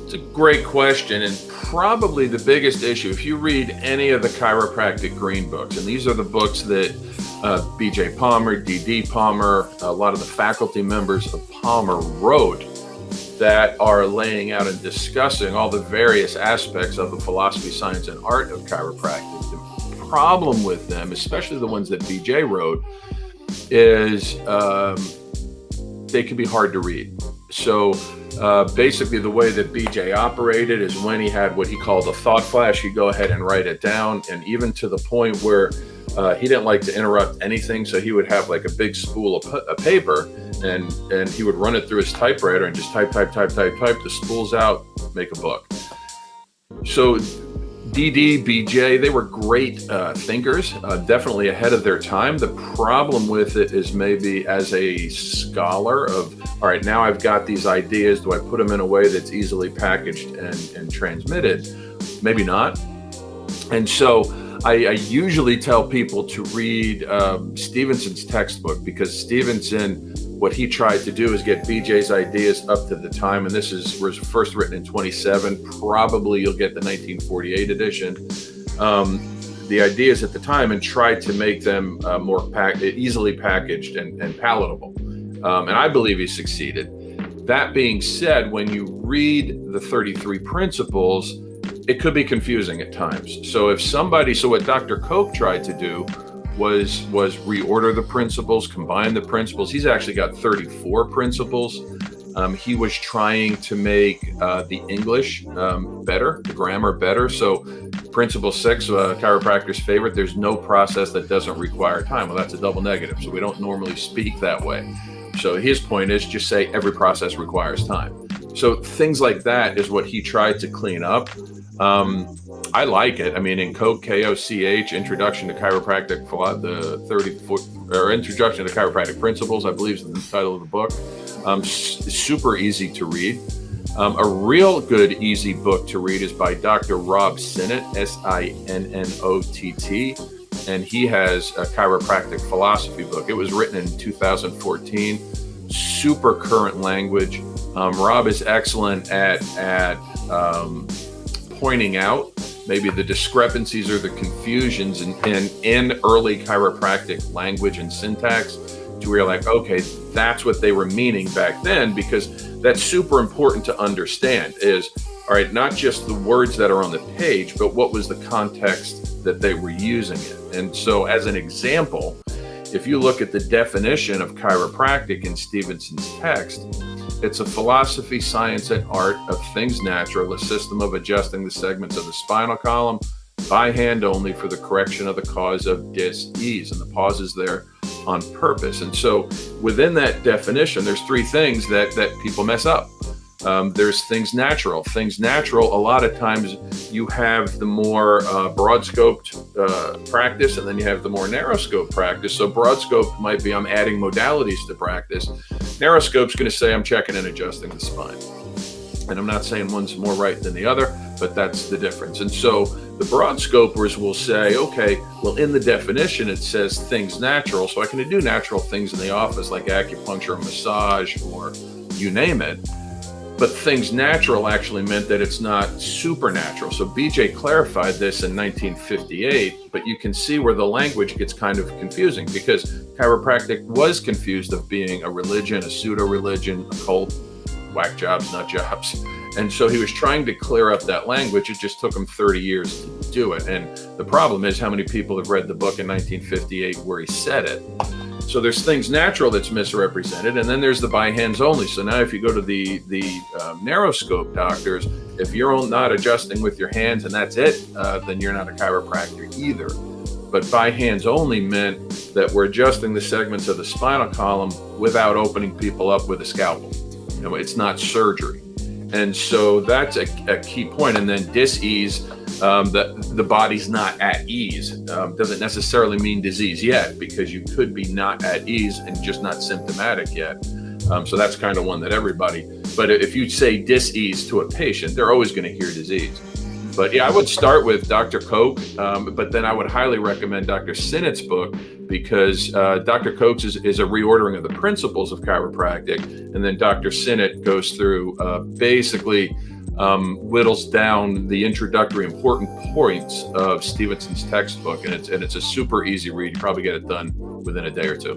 It's a great question, and probably the biggest issue, if you read any of the chiropractic green books, and these are the books that BJ Palmer, DD Palmer, a lot of the faculty members of Palmer wrote that are laying out and discussing all the various aspects of the philosophy, science, and art of chiropractic. The problem with them, especially the ones that BJ wrote, is they can be hard to read. So basically the way that BJ operated is when he had what he called a thought flash, he'd go ahead and write it down. And even to the point where he didn't like to interrupt anything. So he would have like a big spool of paper and he would run it through his typewriter and just type the spools out, make a book. So DD, BJ, they were great thinkers, definitely ahead of their time. The problem with it is maybe as a scholar of, all right, now I've got these ideas. Do I put them in a way that's easily packaged and transmitted? Maybe not. And so I usually tell people to read Stevenson's textbook, because Stevenson, what he tried to do is get BJ's ideas up to the time. And this was first written in 27. Probably you'll get the 1948 edition. The ideas at the time, and tried to make them more easily packaged and palatable. And I believe he succeeded. That being said, when you read the 33 principles, it could be confusing at times. So what Dr. Koch tried to do was reorder the principles, combine the principles. He's actually got 34 principles. He was trying to make the English better, the grammar better. So principle 6, chiropractor's favorite, there's no process that doesn't require time. Well, that's a double negative. So we don't normally speak that way. So his point is just say every process requires time. So things like that is what he tried to clean up. I like it. I mean, in Koch, K-O-C-H, Introduction to Chiropractic, Introduction to Chiropractic Principles, I believe is the title of the book. Super easy to read. A real good, easy book to read is by Dr. Rob Sinnott, S-I-N-N-O-T-T, and he has a chiropractic philosophy book. It was written in 2014, super current language. Rob is excellent at pointing out maybe the discrepancies or the confusions in early chiropractic language and syntax, to where you're like, okay, that's what they were meaning back then, because that's super important to understand is, all right, not just the words that are on the page, but what was the context that they were using it. And so as an example, if you look at the definition of chiropractic in Stevenson's text, it's a philosophy, science, and art of things natural, a system of adjusting the segments of the spinal column by hand only for the correction of the cause of dis-ease. And the pause is there on purpose. And so within that definition, there's three things that people mess up. There's things natural. Things natural, a lot of times you have the more broad scoped practice, and then you have the more narrow scope practice. So broad scope might be I'm adding modalities to practice. Narrow scope's going to say I'm checking and adjusting the spine. And I'm not saying one's more right than the other, but that's the difference. And so the broad scopers will say, okay, well, in the definition, it says things natural. So I can do natural things in the office like acupuncture or massage or you name it. But things natural actually meant that it's not supernatural. So BJ clarified this in 1958, but you can see where the language gets kind of confusing, because chiropractic was confused of being a religion, a pseudo-religion, a cult, whack jobs, nut jobs. And so he was trying to clear up that language. It just took him 30 years to do it. And the problem is how many people have read the book in 1958 where he said it. So there's things natural that's misrepresented, and then there's the by hands only. So now if you go to the narrow scope doctors, if you're not adjusting with your hands and that's it, then you're not a chiropractor either. But by hands only meant that we're adjusting the segments of the spinal column without opening people up with a scalpel. You know, it's not surgery. And so that's a key point. And then dis-ease, the body's not at ease. Doesn't necessarily mean disease yet, because you could be not at ease and just not symptomatic yet. So that's kind of one that everybody, but if you say dis-ease to a patient, they're always going to hear disease. But yeah, I would start with Dr. Koch, but then I would highly recommend Dr. Sinnott's book, because Dr. Koch is a reordering of the principles of chiropractic. And then Dr. Sinnott goes through basically whittles down the introductory important points of Stevenson's textbook, and it's a super easy read. You probably get it done within a day or two.